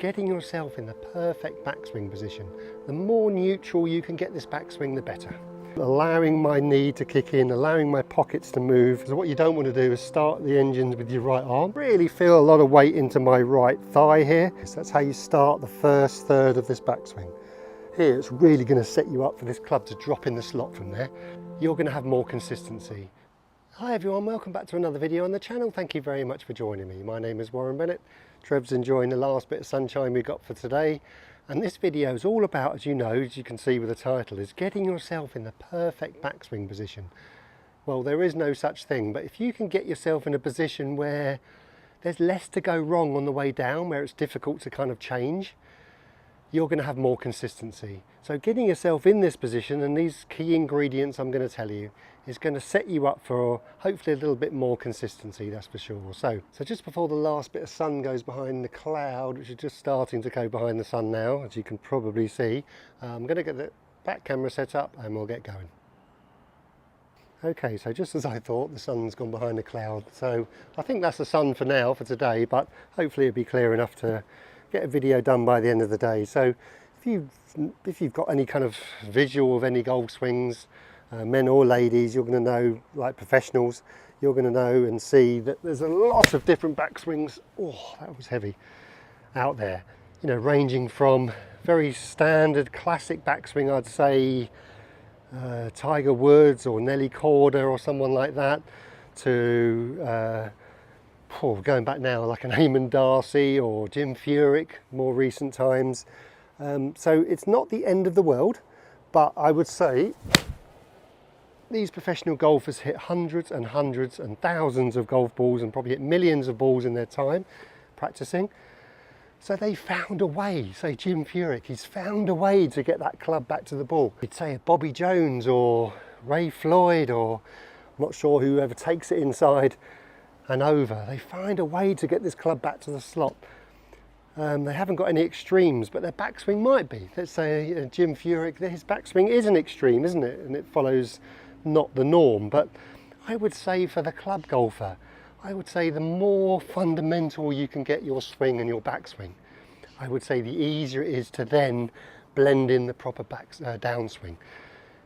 getting yourself in the perfect backswing position. The more neutral you can get this backswing, the better. Allowing my knee to kick in, allowing my pockets to move. So what you don't want to do is start the engines with your right arm. Really feel a lot of weight into my right thigh here. So that's how you start the first third of this backswing. Here it's really going to set you up for this club to drop in the slot from there. You're going to have more consistency. Hi everyone, welcome back to another video on the channel. Thank you very much for joining me. My name is Warren Bennett. Trev's enjoying the last bit of sunshine we got for today. And this video is all about, as you know, as you can see with the title, is getting yourself in the perfect backswing position. Well, there is no such thing, but if you can get yourself in a position where there's less to go wrong on the way down, where it's difficult to kind of change, you're going to have more consistency. So getting yourself in this position, and these key ingredients I'm going to tell you, is going to set you up for hopefully a little bit more consistency, that's for sure. So just before the last bit of sun goes behind the cloud, which is just starting to go behind the sun now, as you can probably see, I'm going to get the back camera set up and we'll get going. Okay, so just as I thought, the sun's gone behind the cloud. So I think that's the sun for now, for today, but hopefully it'll be clear enough to get a video done by the end of the day. So if you've got any kind of visual of any golf swings, men or ladies, you're going to know, like professionals, you're going to know and see that there's a lot of different backswings. Oh, that was heavy out there. You know, ranging from very standard classic backswing, I'd say Tiger Woods or Nelly Korda or someone like that, to going back now, like an Eamon Darcy or Jim Furyk, more recent times. So it's not the end of the world, but I would say these professional golfers hit hundreds and hundreds and thousands of golf balls and probably hit millions of balls in their time practicing. So they found a way. Say Jim Furyk, he's found a way to get that club back to the ball. You'd say Bobby Jones or Ray Floyd, or I'm not sure whoever takes it inside and over. They find a way to get this club back to the slot. They haven't got any extremes, but their backswing might be. Let's say Jim Furyk, his backswing is an extreme, isn't it? And it follows not the norm. But I would say for the club golfer, I would say the more fundamental you can get your swing and your backswing, I would say the easier it is to then blend in the proper downswing.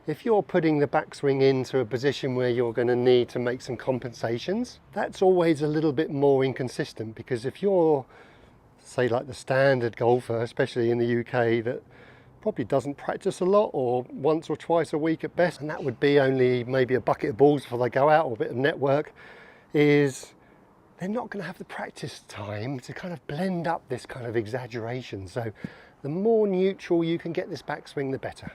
If you're putting the backswing into a position where you're going to need to make some compensations, that's always a little bit more inconsistent, because if you're, say, like the standard golfer, especially in the UK, that probably doesn't practice a lot, or once or twice a week at best, and that would be only maybe a bucket of balls before they go out, or a bit of network, is they're not going to have the practice time to kind of blend up this kind of exaggeration. So the more neutral you can get this backswing, the better.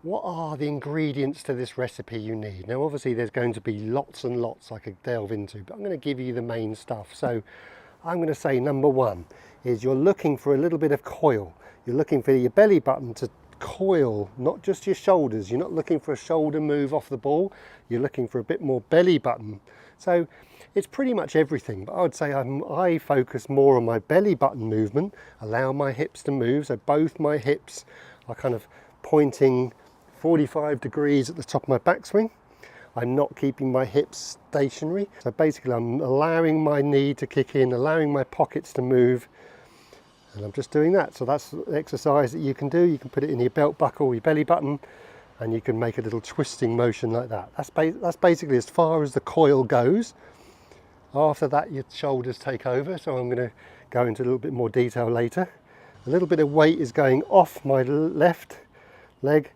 What are the ingredients to this recipe you need? Now obviously there's going to be lots and lots I could delve into, but I'm going to give you the main stuff. So I'm going to say number one is you're looking for a little bit of coil. You're looking for your belly button to coil, not just your shoulders. You're not looking for a shoulder move off the ball. You're looking for a bit more belly button. So it's pretty much everything, but I would say I focus more on my belly button movement, allow my hips to move. So both my hips are kind of pointing 45 degrees at the top of my backswing. I'm not keeping my hips stationary. So basically I'm allowing my knee to kick in, allowing my pockets to move, and I'm just doing that. So that's the exercise that you can do. You can put it in your belt buckle, your belly button, and you can make a little twisting motion like that. That's basically as far as the coil goes. After that, your shoulders take over. So I'm going to go into a little bit more detail later. A little bit of weight is going off my left leg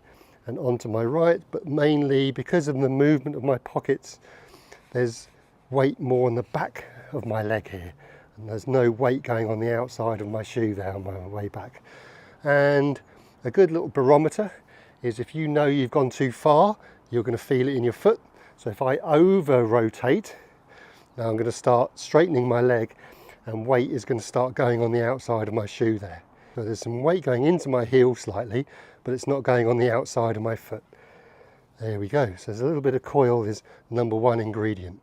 and onto my right, but mainly because of the movement of my pockets, there's weight more on the back of my leg here, and there's no weight going on the outside of my shoe there on my way back. And a good little barometer is if you know you've gone too far, you're going to feel it in your foot. So if I over rotate, now I'm going to start straightening my leg, and weight is going to start going on the outside of my shoe there. So there's some weight going into my heel slightly, but it's not going on the outside of my foot. There we go. So there's a little bit of coil is number one ingredient.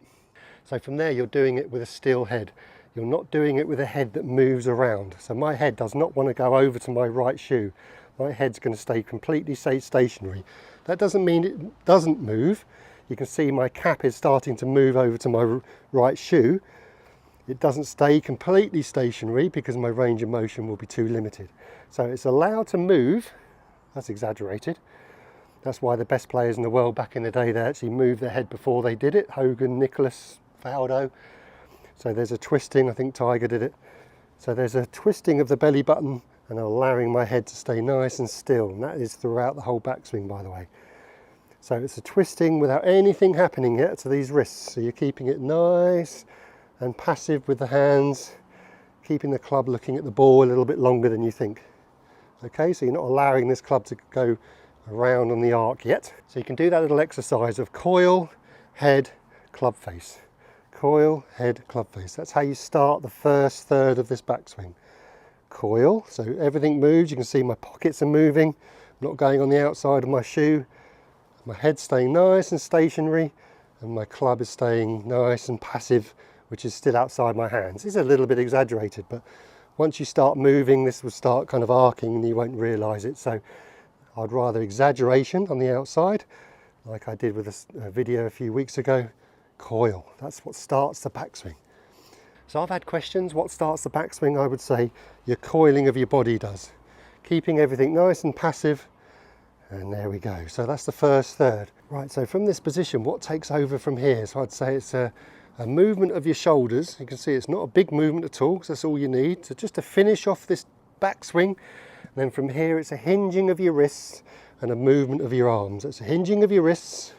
So from there, you're doing it with a still head. You're not doing it with a head that moves around. So my head does not want to go over to my right shoe. My head's going to stay completely stationary. That doesn't mean it doesn't move. You can see my cap is starting to move over to my right shoe. It doesn't stay completely stationary because my range of motion will be too limited. So it's allowed to move. That's exaggerated. That's why the best players in the world back in the day, they actually moved their head before they did it. Hogan, Nicholas, Faldo. So there's a twisting, I think Tiger did it. So there's a twisting of the belly button and allowing my head to stay nice and still. And that is throughout the whole backswing, by the way. So it's a twisting without anything happening yet to these wrists. So you're keeping it nice and passive with the hands, keeping the club looking at the ball a little bit longer than you think. Okay, so you're not allowing this club to go around on the arc yet. So you can do that little exercise of coil, head, club face. Coil, head, club face. That's how you start the first third of this backswing. Coil, so everything moves. You can see my pockets are moving. I'm not going on the outside of my shoe. My head's staying nice and stationary, and my club is staying nice and passive, which is still outside my hands. It's a little bit exaggerated, but once you start moving, this will start kind of arcing and you won't realise it. So I'd rather exaggeration on the outside, like I did with a video a few weeks ago. Coil, that's what starts the backswing. So I've had questions, what starts the backswing? I would say your coiling of your body does. Keeping everything nice and passive, and there we go. So that's the first third. Right, so from this position, what takes over from here? So I'd say it's a movement of your shoulders. You can see it's not a big movement at all, because that's all you need. So just to finish off this backswing, and then from here it's a hinging of your wrists and a movement of your arms. It's a hinging of your wrists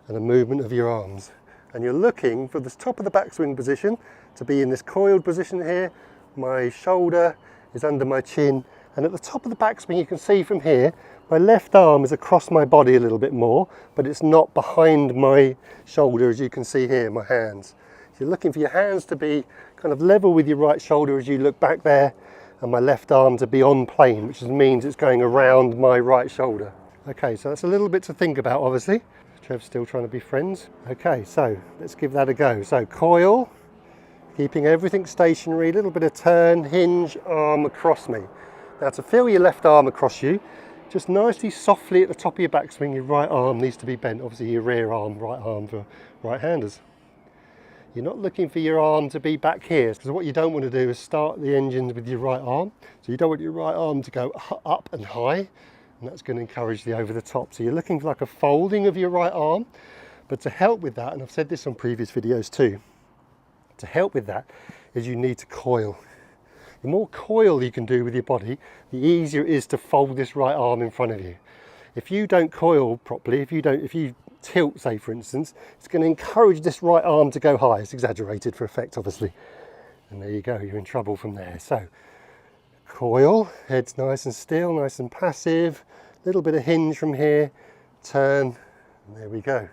and a movement of your arms. And you're looking for the top of the backswing position to be in this coiled position here. My shoulder is under my chin, and at the top of the backswing you can see from here my left arm is across my body a little bit more, but it's not behind my shoulder, as you can see here, my hands. So you're looking for your hands to be kind of level with your right shoulder as you look back there, and my left arm to be on plane, which means it's going around my right shoulder. Okay, so that's a little bit to think about, obviously. Trev's still trying to be friends. Okay, so let's give that a go. So coil, keeping everything stationary, a little bit of turn, hinge, arm across me. Now to feel your left arm across you, just nicely, softly at the top of your backswing, your right arm needs to be bent. Obviously your rear arm, right arm for right-handers. You're not looking for your arm to be back here, because what you don't want to do is start the engines with your right arm. So you don't want your right arm to go up and high, and that's going to encourage the over the top. So you're looking for like a folding of your right arm. But to help with that, and I've said this on previous videos too, to help with that is you need to coil. The more coil you can do with your body, the easier it is to fold this right arm in front of you. If you don't coil properly, if you tilt, say for instance, it's going to encourage this right arm to go high. It's exaggerated for effect, obviously. And there you go, you're in trouble from there. So coil, head's nice and still, nice and passive, little bit of hinge from here, turn, and there we go.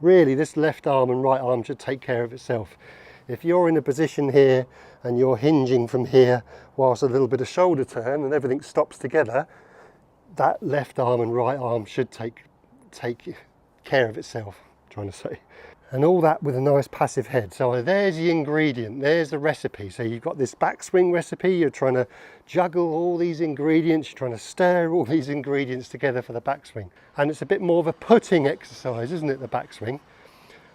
Really, this left arm and right arm should take care of itself. If you're in a position here and you're hinging from here whilst a little bit of shoulder turn and everything stops together, that left arm and right arm should take care of itself, I'm trying to say. And all that with a nice passive head. So there's the ingredient, there's the recipe. So you've got this backswing recipe, you're trying to juggle all these ingredients, you're trying to stir all these ingredients together for the backswing. And it's a bit more of a putting exercise, isn't it, the backswing?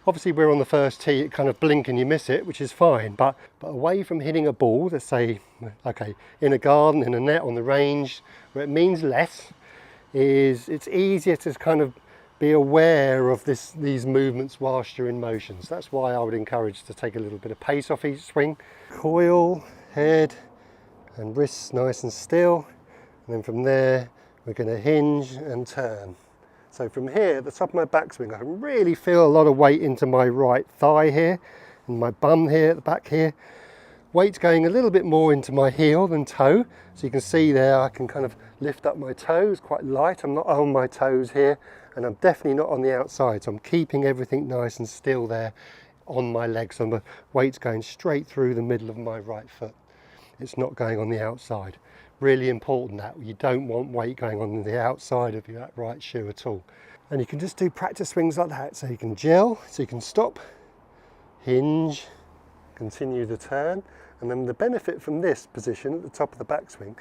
Obviously we're on the first tee, it kind of blink and you miss it, which is fine. But away from hitting a ball, let's say, okay, in a garden, in a net, on the range, where it means less, is it's easier to kind of be aware of these movements whilst you're in motion. So that's why I would encourage to take a little bit of pace off each swing. Coil, head and wrists nice and still. And then from there, we're going to hinge and turn. So from here, at the top of my backswing, I can really feel a lot of weight into my right thigh here, and my bum here at the back here. Weight's going a little bit more into my heel than toe. So you can see there, I can kind of lift up my toes, quite light. I'm not on my toes here, and I'm definitely not on the outside. So I'm keeping everything nice and still there on my legs. So the weight's going straight through the middle of my right foot. It's not going on the outside. Really important that you don't want weight going on the outside of your right shoe at all. And you can just do practice swings like that. So you can gel, so you can stop, hinge, continue the turn. And then the benefit from this position at the top of the backswing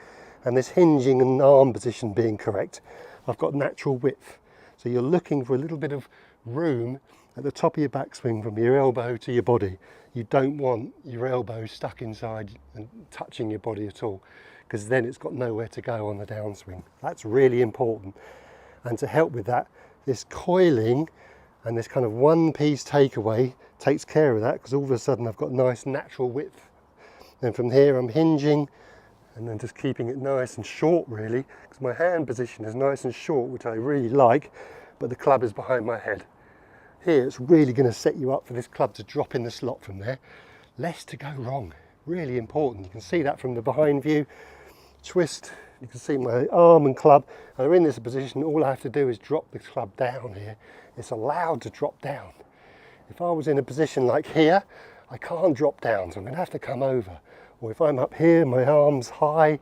and this hinging and arm position being correct, I've got natural width. So you're looking for a little bit of room at the top of your backswing from your elbow to your body. You don't want your elbow stuck inside and touching your body at all, because then it's got nowhere to go on the downswing. That's really important. And to help with that, this coiling and this kind of one piece takeaway takes care of that, because all of a sudden I've got nice natural width. Then from here I'm hinging and then just keeping it nice and short really, because my hand position is nice and short, which I really like, but the club is behind my head. Here it's really going to set you up for this club to drop in the slot from there. Less to go wrong, really important. You can see that from the behind view. Twist, you can see my arm and club are in this position. All I have to do is drop the club down here. It's allowed to drop down. If I was in a position like here, I can't drop down, so I'm going to have to come over. Or if I'm up here, my arm's high,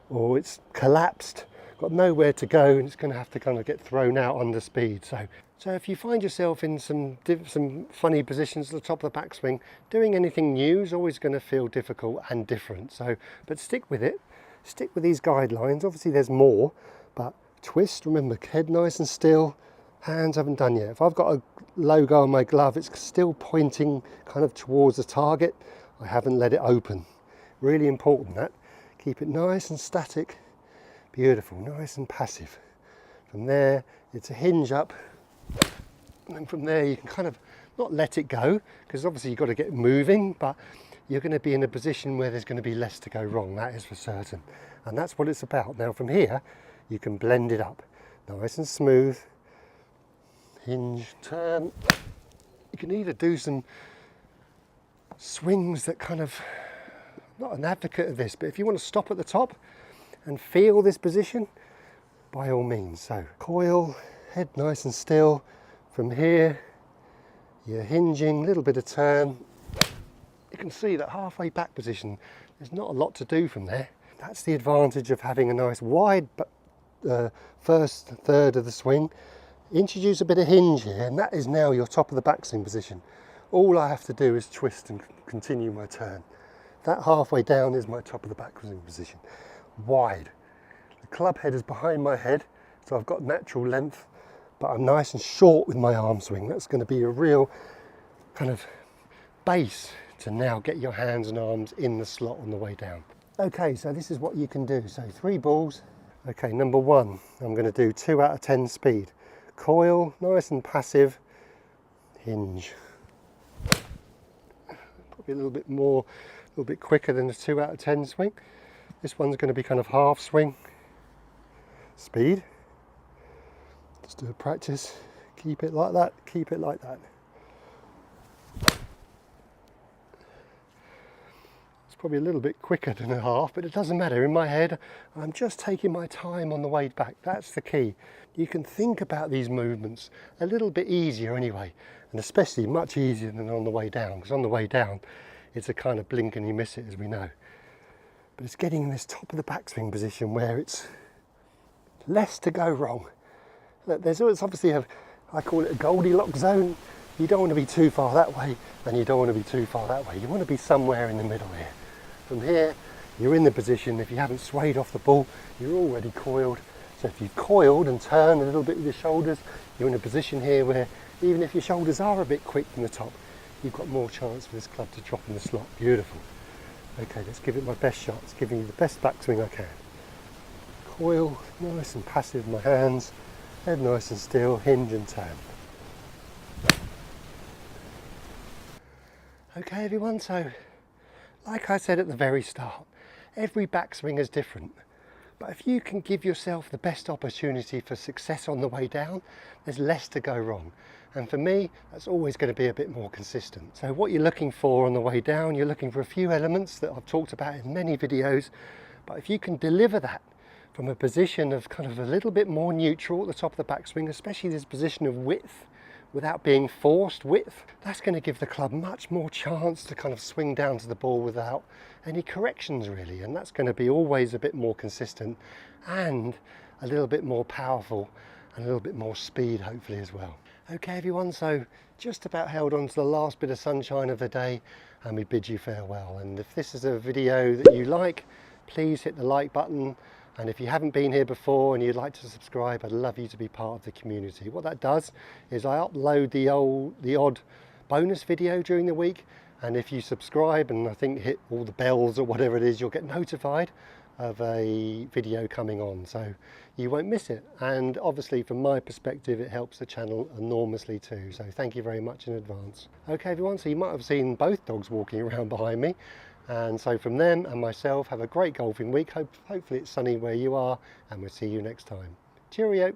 or it's collapsed, got nowhere to go, and it's going to have to kind of get thrown out under speed. So if you find yourself in some funny positions at the top of the backswing, doing anything new is always going to feel difficult and different. But stick with it. Stick with these guidelines. Obviously there's more, but twist, remember, head nice and still, hands haven't done yet. If I've got a logo on my glove, it's still pointing kind of towards the target. I haven't let it open. Really important that. Keep it nice and static. Beautiful, nice and passive. From there, it's a hinge up. And then from there you can kind of not let it go, because obviously you've got to get moving, but you're going to be in a position where there's going to be less to go wrong, that is for certain. And that's what it's about. Now from here you can blend it up nice and smooth, hinge, turn. You can either do some swings that kind of, not an advocate of this, but if you want to stop at the top and feel this position, by all means. So coil, head nice and still. From here you're hinging, a little bit of turn. You can see that halfway back position, there's not a lot to do from there. That's the advantage of having a nice wide first third of the swing. Introduce a bit of hinge here, and that is now your top of the backswing position. All I have to do is twist and continue my turn. That halfway down is my top of the backswing position. Wide. The club head is behind my head, so I've got natural length, but I'm nice and short with my arm swing. That's going to be a real kind of base to now get your hands and arms in the slot on the way down. Okay, so this is what you can do. So 3 balls. Okay, number 1, I'm going to do 2 out of 10 speed. Coil, nice and passive, hinge. Probably a little bit more, a little bit quicker than a 2 out of 10 swing. This one's going to be kind of half swing. Speed. Just do a practice. Keep it like that, keep it like that. Probably a little bit quicker than a half, but it doesn't matter. In my head, I'm just taking my time on the way back. That's the key. You can think about these movements a little bit easier anyway, and especially much easier than on the way down, because on the way down, it's a kind of blink and you miss it, as we know. But it's getting in this top of the backswing position where it's less to go wrong. Look, there's obviously I call it a Goldilocks zone. You don't want to be too far that way, and you don't want to be too far that way. You want to be somewhere in the middle here. From here, you're in the position, if you haven't swayed off the ball, you're already coiled. So if you've coiled and turned a little bit with your shoulders, you're in a position here where even if your shoulders are a bit quick from the top, you've got more chance for this club to drop in the slot. Beautiful. Okay, let's give it my best shot. It's giving you the best backswing I can. Coil, nice and passive with my hands, head nice and still, hinge and turn. Okay everyone, so like I said at the very start, every backswing is different. But if you can give yourself the best opportunity for success on the way down, there's less to go wrong. And for me, that's always going to be a bit more consistent. So what you're looking for on the way down, you're looking for a few elements that I've talked about in many videos. But if you can deliver that from a position of kind of a little bit more neutral at the top of the backswing, especially this position of width, without being forced width, that's going to give the club much more chance to kind of swing down to the ball without any corrections really, and that's going to be always a bit more consistent and a little bit more powerful and a little bit more speed hopefully as well. Okay everyone, so just about held on to the last bit of sunshine of the day, and we bid you farewell. And if this is a video that you like, please hit the like button And if you haven't been here before and you'd like to subscribe, I'd love you to be part of the community. What that does is I upload the odd bonus video during the week, and if you subscribe and I think hit all the bells or whatever it is, you'll get notified of a video coming on, so you won't miss it. And obviously from my perspective it helps the channel enormously too, so thank you very much in advance. Okay everyone, so you might have seen both dogs walking around behind me, and so from them and myself, have a great golfing week. Hopefully it's sunny where you are, and we'll see you next time. Cheerio.